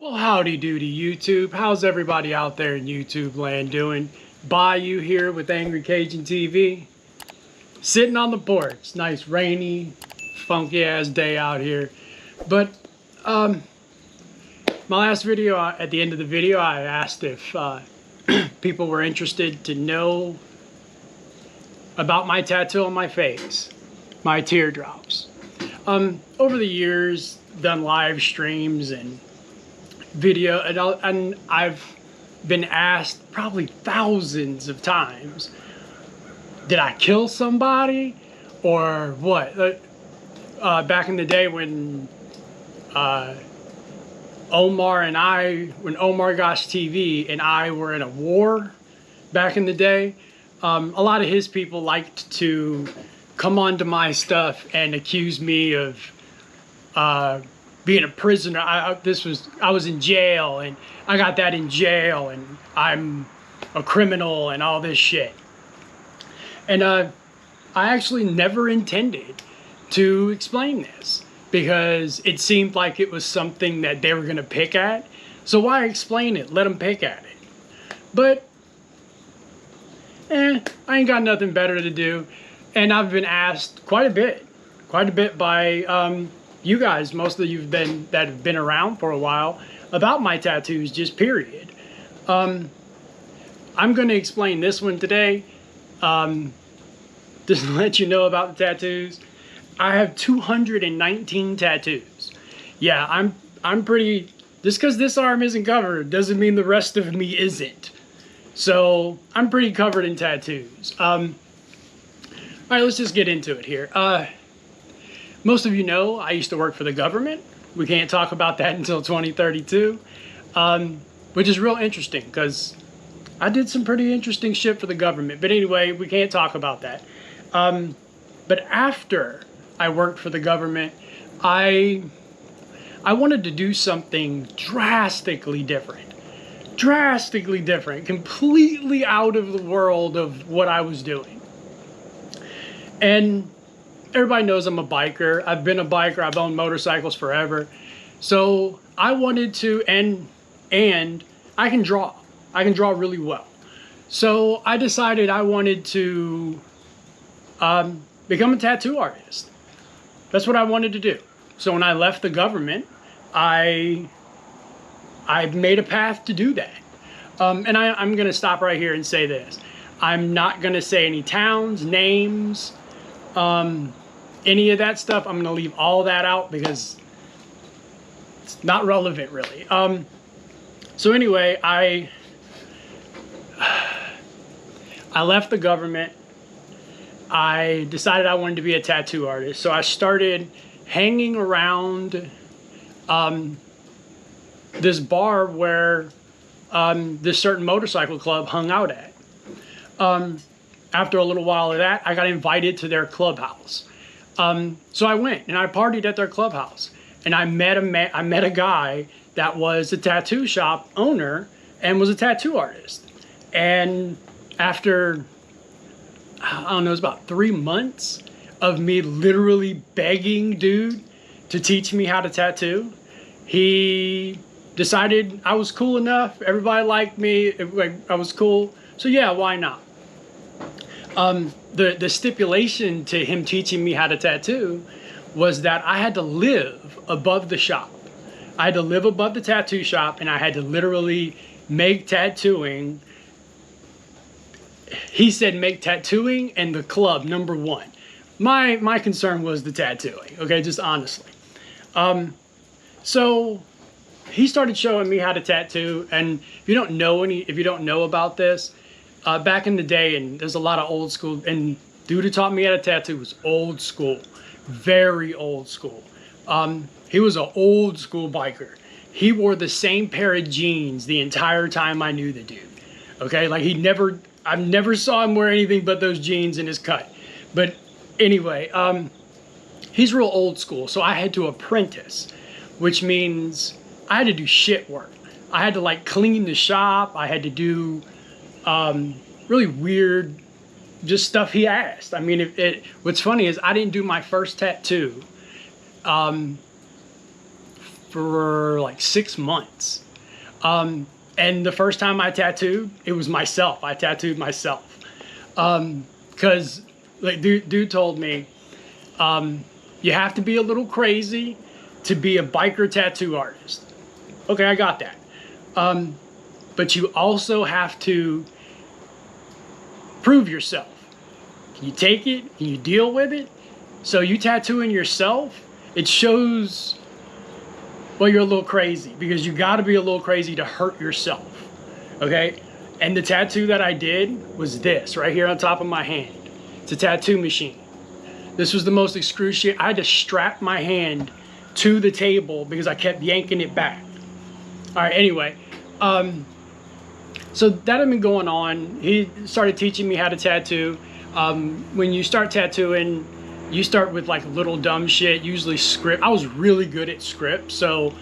Well, howdy doody YouTube. How's everybody out there in YouTube land doing? Bayou here with Angry Cajun TV. Sitting on the porch. Nice rainy, funky ass day out here. But my last video, at the end of the video, I asked if people were interested to know about my tattoo on my face, my teardrops. Over the years, done live streams and video, and I've been asked probably thousands of times, did I kill somebody or what? Back in the day when when Omar Gosh TV and I were in a war back in the day, a lot of his people liked to come onto my stuff and accuse me of being a prisoner. I was in jail and I got that in jail and I'm a criminal and all this shit. And I actually never intended to explain this because it seemed like it was something that they were going to pick at. So why explain it? Let them pick at it. But I ain't got nothing better to do. And I've been asked quite a bit by you guys, most of you that have been around for a while, about my tattoos, just period. I'm going to explain this one today. Just to let you know about the tattoos. I have 219 tattoos. Yeah, I'm pretty. Just because this arm isn't covered doesn't mean the rest of me isn't. So I'm pretty covered in tattoos. All right, let's just get into it here. Most of you know I used to work for the government. We can't talk about that until 2032, which is real interesting because I did some pretty interesting shit for the government. But anyway, we can't talk about that. But after I worked for the government, I wanted to do something drastically different, completely out of the world of what I was doing. And everybody knows I'm a biker. I've been a biker. I've owned motorcycles forever. So I wanted to, and I can draw. I can draw really well. So I decided I wanted to become a tattoo artist. That's what I wanted to do. So when I left the government, I made a path to do that. And I'm going to stop right here and say this. I'm not going to say any towns, names, any of that stuff. I'm going to leave all that out because it's not relevant, really. So anyway, I left the government. I decided I wanted to be a tattoo artist. So I started hanging around this bar where this certain motorcycle club hung out at. After a little while of that, I got invited to their clubhouse. So I went and I partied at their clubhouse, and I met a guy that was a tattoo shop owner and was a tattoo artist. And after, I don't know, it was about 3 months of me literally begging dude to teach me how to tattoo, he decided I was cool enough. Everybody liked me. I was cool. So yeah, why not? The stipulation to him teaching me how to tattoo was that I had to live above the shop. I had to live above the tattoo shop, and I had to literally make tattooing. He said make tattooing and the club number one. My concern was the tattooing, okay, just honestly. So he started showing me how to tattoo, and if you don't know about this, back in the day, and there's a lot of old school, and dude who taught me how to tattoo was old school, very old school. He was an old school biker. He wore the same pair of jeans the entire time I knew the dude. Okay, like I never saw him wear anything but those jeans in his cut. But anyway, he's real old school, so I had to apprentice, which means I had to do shit work. I had to like clean the shop. I had to do really weird, just stuff he asked. I mean, what's funny is I didn't do my first tattoo for like 6 months. And the first time I tattooed, it was myself. I tattooed myself. Because like dude told me, you have to be a little crazy to be a biker tattoo artist. Okay, I got that. But you also have to prove yourself. Can you take it? Can you deal with it? So you tattooing yourself, it shows, well, you're a little crazy, because you got to be a little crazy to hurt yourself. Okay? And the tattoo that I did was this right here on top of my hand. It's a tattoo machine. This was the most excruciating. I had to strap my hand to the table because I kept yanking it back. All right, anyway. So that had been going on. He started teaching me how to tattoo. When you start tattooing, you start with like little dumb shit, usually script. I was really good at script. So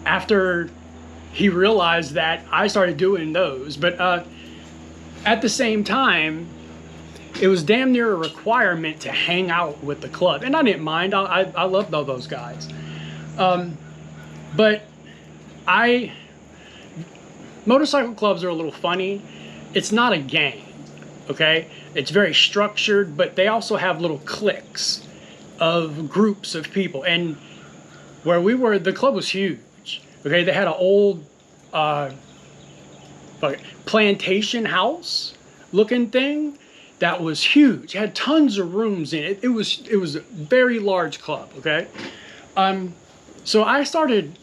after he realized that, I started doing those. But at the same time, it was damn near a requirement to hang out with the club. And I didn't mind. I loved all those guys. But motorcycle clubs are a little funny. It's not a gang, okay? It's very structured, but they also have little cliques of groups of people. And where we were, the club was huge, okay? They had an old plantation house looking thing that was huge. It had tons of rooms in it. It was a very large club, okay? So I started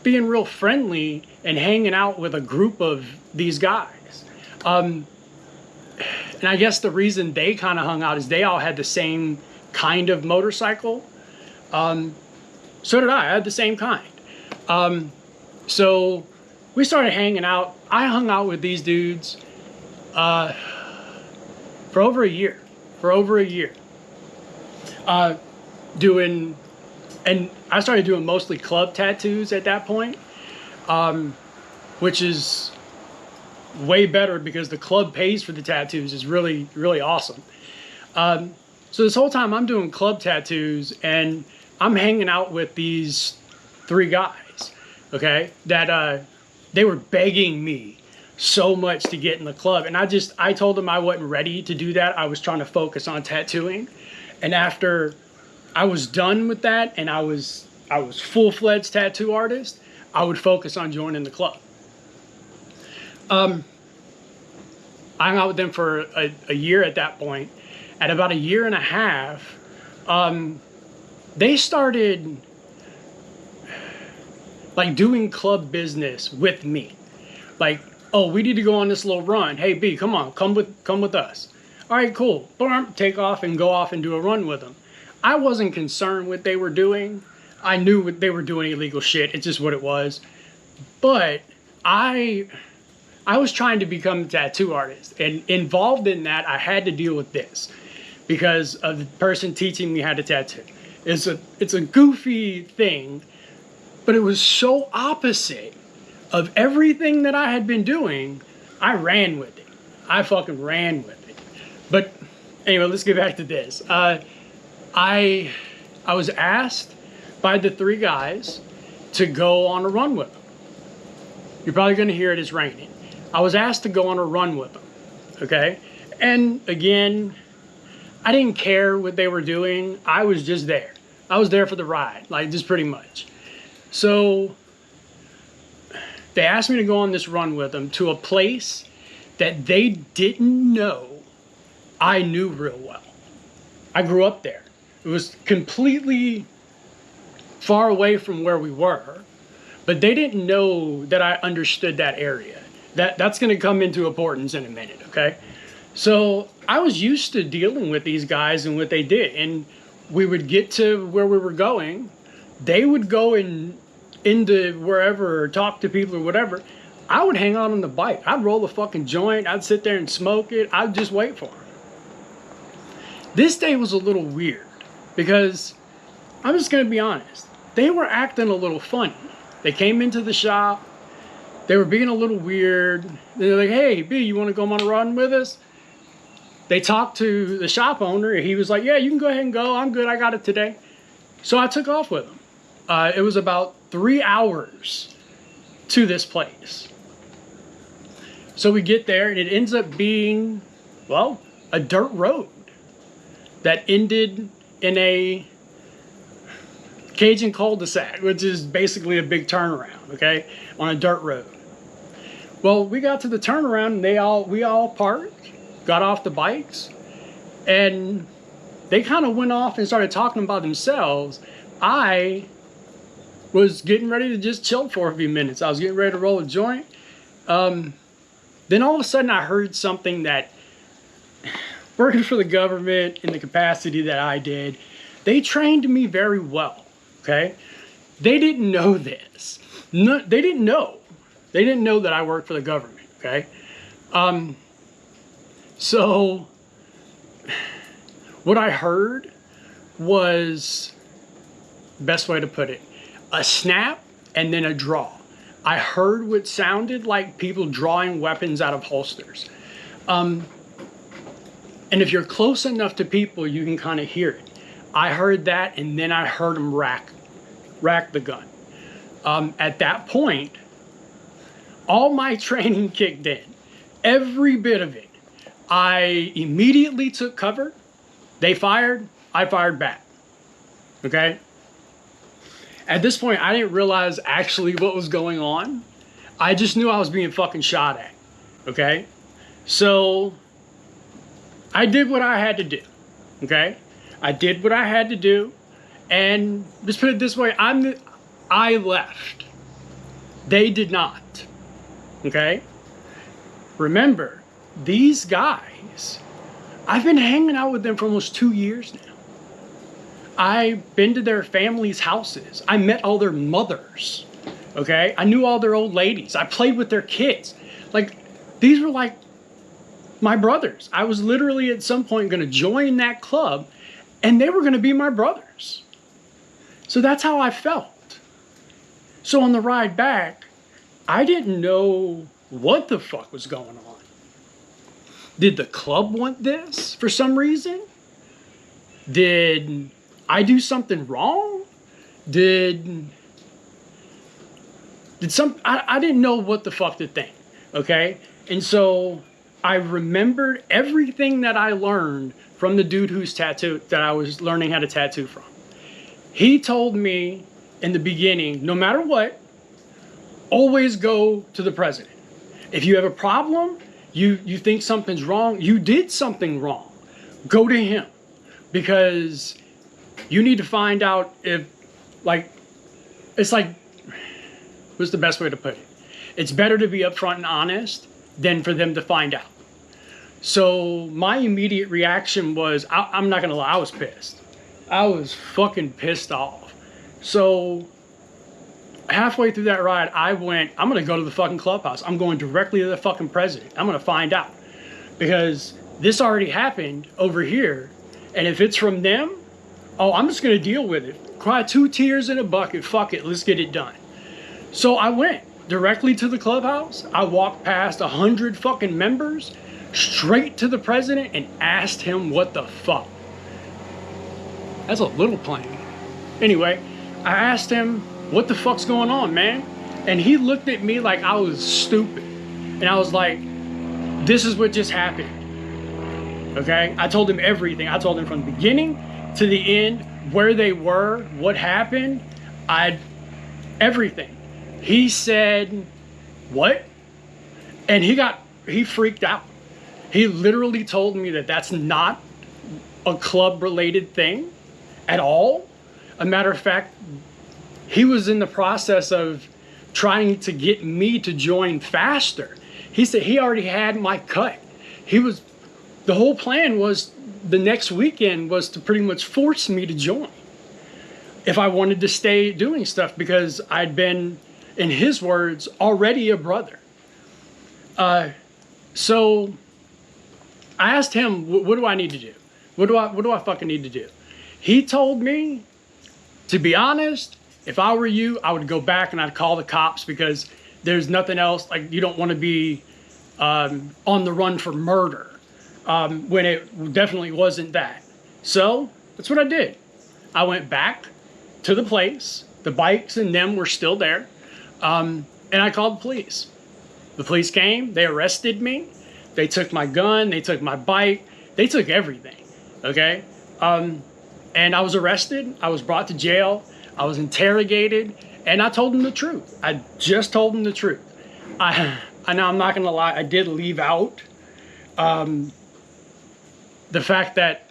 being real friendly and hanging out with a group of these guys. And I guess the reason they kind of hung out is they all had the same kind of motorcycle. So did I. I had the same kind. So we started hanging out. I hung out with these dudes for over a year. And I started doing mostly club tattoos at that point, which is way better because the club pays for the tattoos. Is really, really awesome. So this whole time I'm doing club tattoos and I'm hanging out with these 3 guys, okay, that they were begging me so much to get in the club. And I told them I wasn't ready to do that. I was trying to focus on tattooing. And after I was done with that and I was full-fledged tattoo artist, I would focus on joining the club. I hung out with them for a year at that point. At about a year and a half, they started like doing club business with me. Like, oh, we need to go on this little run. Hey, B, come on, come with us. All right, cool. Take off and go off and do a run with them. I wasn't concerned with what they were doing. I knew what they were doing illegal shit. It's just what it was. But I was trying to become a tattoo artist, and involved in that, I had to deal with this because of the person teaching me how to tattoo. It's a goofy thing, but it was so opposite of everything that I had been doing. I ran with it. I fucking ran with it. But anyway, let's get back to this. I was asked by the 3 guys to go on a run with them. You're probably going to hear it, it's raining. I was asked to go on a run with them, okay? And again, I didn't care what they were doing. I was just there. I was there for the ride, like just pretty much. So they asked me to go on this run with them to a place that they didn't know I knew real well. I grew up there. It was completely far away from where we were, but they didn't know that I understood that area. That's going to come into importance in a minute, okay? So I was used to dealing with these guys and what they did, and we would get to where we were going. They would go into wherever or talk to people or whatever. I would hang out on the bike. I'd roll a fucking joint. I'd sit there and smoke it. I'd just wait for them. This day was a little weird because I'm just going to be honest. They were acting a little funny. They came into the shop. They were being a little weird. They're like, hey, B, you want to go on a run with us? They talked to the shop owner. And he was like, yeah, you can go ahead and go. I'm good. I got it today. So I took off with them. It was about 3 hours to this place. So we get there, and it ends up being, well, a dirt road that ended in a Cajun cul-de-sac, which is basically a big turnaround, okay, on a dirt road. Well, we got to the turnaround, and we all parked, got off the bikes, and they kind of went off and started talking about themselves. I was getting ready to just chill for a few minutes. I was getting ready to roll a joint. Then all of a sudden I heard something that, working for the government in the capacity that I did, they trained me very well, okay? They didn't know this. No, they didn't know. They didn't know that I worked for the government, okay? So what I heard was, best way to put it, a snap and then a draw. I heard what sounded like people drawing weapons out of holsters. And if you're close enough to people, you can kind of hear it. I heard that, and then I heard them rack the gun. At that point, all my training kicked in. Every bit of it. I immediately took cover. They fired, I fired back. Okay? At this point, I didn't realize actually what was going on. I just knew I was being fucking shot at. Okay? So I did what I had to do. Okay? I did what I had to do. And just put it this way, I left. They did not. Okay? Remember, these guys, I've been hanging out with them for almost 2 years now. I've been to their families' houses. I met all their mothers, okay? I knew all their old ladies. I played with their kids. Like, these were like my brothers. I was literally at some point going to join that club, and they were going to be my brothers. So that's how I felt. So on the ride back, I didn't know what the fuck was going on. Did the club want this for some reason? Did I do something wrong? I didn't know what the fuck to think, okay? And so I remembered everything that I learned from the dude that I was learning how to tattoo from. He told me in the beginning, no matter what, always go to the president. If you have a problem, you think something's wrong, you did something wrong, go to him. Because you need to find out if, like, it's like, what's the best way to put it? It's better to be upfront and honest than for them to find out. So my immediate reaction was, I'm not gonna lie, I was pissed. I was fucking pissed off. So halfway through that ride, I went, I'm gonna go to the fucking clubhouse. I'm going directly to the fucking president. I'm gonna find out. Because this already happened over here. And if it's from them, oh, I'm just going to deal with it. Cry 2 tears in a bucket. Fuck it. Let's get it done. So I went directly to the clubhouse. I walked past 100 fucking members straight to the president and asked him what the fuck. That's a little plain. Anyway, I asked him, what the fuck's going on, man? And he looked at me like I was stupid. And I was like, this is what just happened. Okay, I told him everything. I told him from the beginning to the end, where they were, what happened, everything. He said, what? And he freaked out. He literally told me that that's not a club related thing at all. A matter of fact, he was in the process of trying to get me to join faster. He said he already had my cut. The whole plan was the next weekend was to pretty much force me to join if I wanted to stay doing stuff, because I'd been, in his words, already a brother. So I asked him, what do I need to do? What do I fucking need to do? He told me, to be honest, if I were you, I would go back and I'd call the cops, because there's nothing else. Like, you don't want to be on the run for murder. When it definitely wasn't that. So that's what I did. I went back to the place. The bikes and them were still there. And I called the police. The police came, they arrested me. They took my gun, they took my bike, they took everything, okay? And I was arrested, I was brought to jail, I was interrogated, and I told them the truth. I just told them the truth. I know I'm not gonna lie, I did leave out the fact that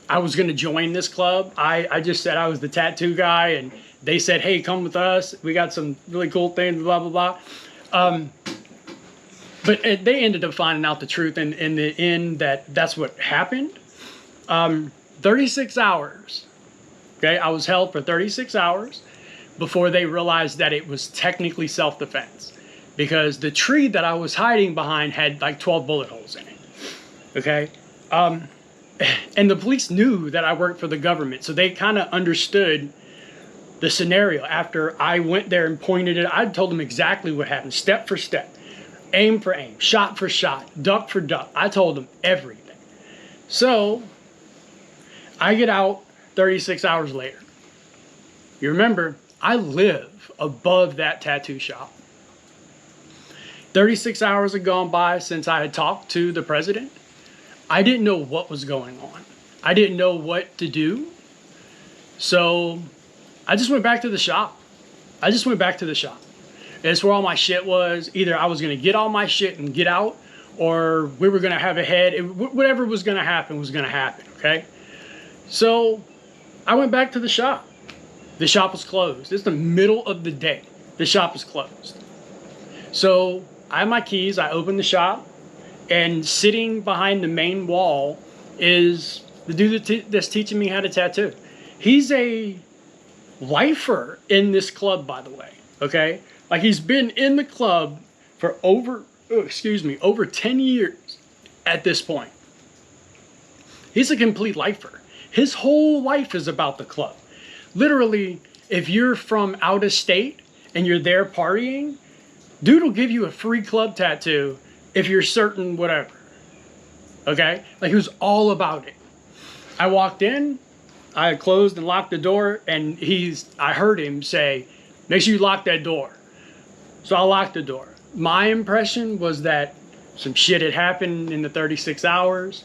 I was gonna join this club. I just said I was the tattoo guy, and they said, hey, come with us, we got some really cool things, blah, blah, blah. But they ended up finding out the truth in the end that that's what happened. 36 hours, okay? I was held for 36 hours before they realized that it was technically self-defense, because the tree that I was hiding behind had like 12 bullet holes in it, okay? And the police knew that I worked for the government, so they kind of understood the scenario. After I went there and pointed it, I told them exactly what happened, step for step. Aim for aim, shot for shot, duck for duck. I told them everything. So, I get out 36 hours later. You remember, I live above that tattoo shop. 36 hours had gone by since I had talked to the president. I didn't know what was going on. I didn't know what to do. So, I just went back to the shop. It's where all my shit was. Either I was going to get all my shit and get out, or we were going to have a head. Whatever was going to happen was going to happen, okay? So I went back to the shop. The shop was closed. It's the middle of the day. The shop is closed. So I have my keys. I open the shop, and sitting behind the main wall is the dude that's teaching me how to tattoo. He's a lifer in this club, by the way, okay? Like, he's been in the club for over 10 years at this point. He's a complete lifer. His whole life is about the club. Literally, if you're from out of state and you're there partying, dude will give you a free club tattoo if you're certain whatever. Okay? Like, he was all about it. I walked in, I closed and locked the door, and I heard him say, make sure you lock that door. So I locked the door. My impression was that some shit had happened in the 36 hours,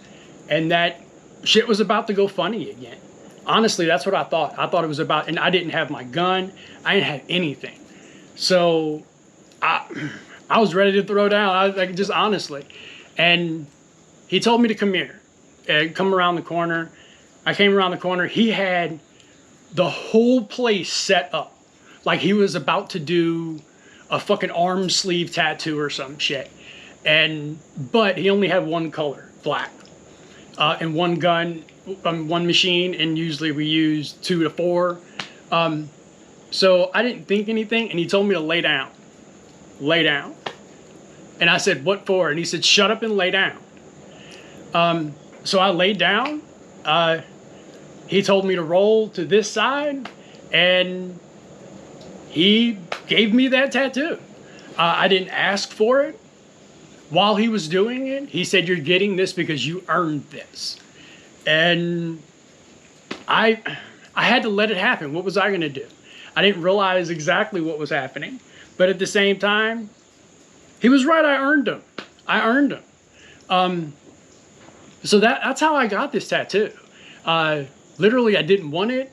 and that shit was about to go funny again. Honestly, that's what I thought. I thought it was about, and I didn't have my gun. I didn't have anything. So I was ready to throw down, just honestly. And he told me to come here and come around the corner. I came around the corner. He had the whole place set up like he was about to do a fucking arm sleeve tattoo or some shit. But he only had one color, black. And one gun, one machine, and usually we use 2 to 4. So I didn't think anything, and he told me to lay down. Lay down. And I said, what for? And he said, shut up and lay down. So I laid down. He told me to roll to this side, and he gave me that tattoo. I didn't ask for it. While he was doing it, he said, you're getting this because you earned this. And I had to let it happen. What was I going to do? I didn't realize exactly what was happening. But at the same time, he was right. I earned him. So that's how I got this tattoo. Literally, I didn't want it.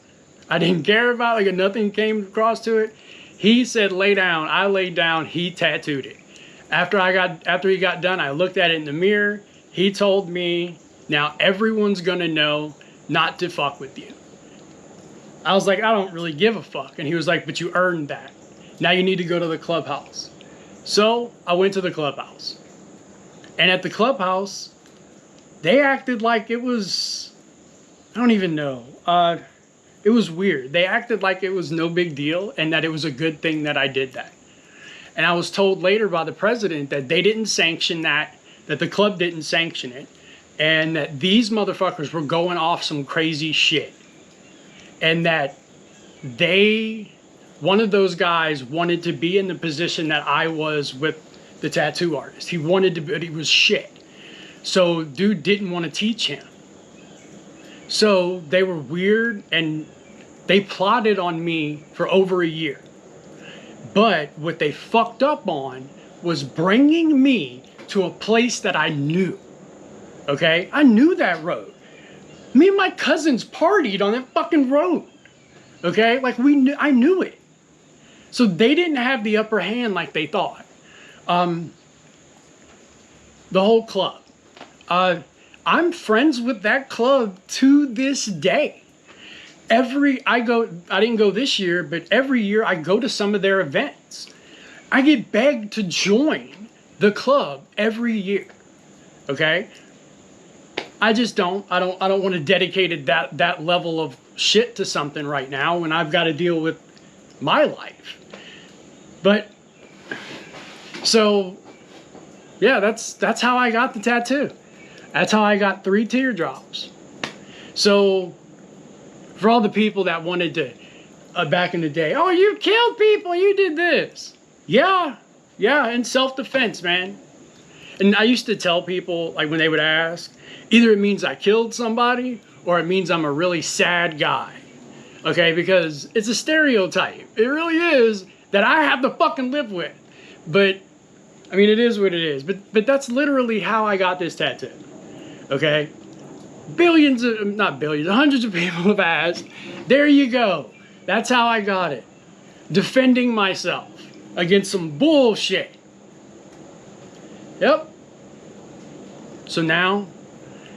I didn't care about it. Like, nothing came across to it. He said, lay down. I laid down. He tattooed it. After he got done, I looked at it in the mirror. He told me, now everyone's going to know not to fuck with you. I was like, I don't really give a fuck. And he was like, but you earned that. Now you need to go to the clubhouse. So I went to the clubhouse. And at the clubhouse, they acted like it was, I don't even know. It was weird. They acted like it was no big deal and that it was a good thing that I did that. And I was told later by the president that they didn't sanction that the club didn't sanction it, and that these motherfuckers were going off some crazy shit. And that one of those guys wanted to be in the position that I was with the tattoo artist. He wanted to, but he was shit. So dude didn't want to teach him. So they were weird, and They plotted on me for over a year. But what they fucked up on was bringing me to a place that I knew. Okay? I knew that road. Me and my cousins partied on that fucking road. Okay? Like I knew it. So they didn't have the upper hand like they thought. The whole club. I'm friends with that club to this day. I didn't go this year, but every year I go to some of their events. I get begged to join the club every year. Okay? I just don't. I don't want to dedicate that level of shit to something right now when I've got to deal with my life. But so yeah, that's how I got the tattoo. That's how I got 3 teardrops. So for all the people that wanted to back in the day, oh, you killed people, you did this. Yeah, in self-defense, man. And I used to tell people, like when they would ask, either it means I killed somebody or it means I'm a really sad guy. Okay, because it's a stereotype. It really is that I have to fucking live with. But, I mean, it is what it is. But that's literally how I got this tattoo. Okay? Hundreds of people have asked. There you go. That's how I got it. Defending myself against some bullshit. Yep. So now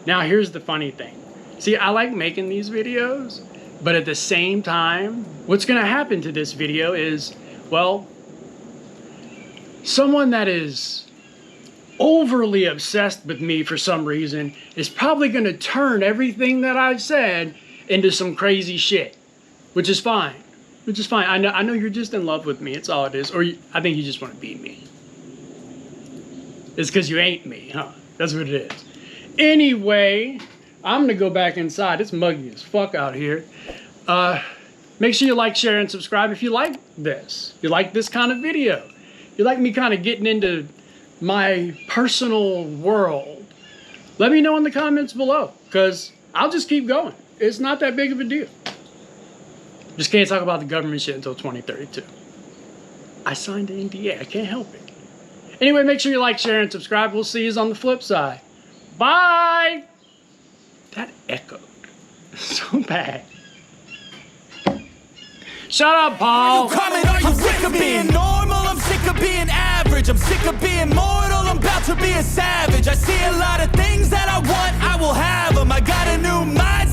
here's the funny thing. See, I like making these videos, but at the same time, what's going to happen to this video is, well, someone that is overly obsessed with me for some reason is probably going to turn everything that I've said into some crazy shit, which is fine. I know you're just in love with me. It's all it is. Or I think you just want to be me. It's because you ain't me, huh? That's what it is. Anyway, I'm going to go back inside. It's muggy as fuck out here. Make sure you like, share, and subscribe if you like this. You like this kind of video. You like me kind of getting into my personal world. Let me know in the comments below, because I'll just keep going. It's not that big of a deal. Just can't talk about the government shit until 2032. I signed an NDA. I can't help it. Anyway, make sure you like, share, and subscribe. We'll see you on the flip side. Bye! That echoed so bad. Shut up, Paul! Are you coming? Are you sick of being normal? I'm sick of being average. I'm sick of being mortal. I'm about to be a savage. I see a lot of things that I want. I will have them. I got a new mindset.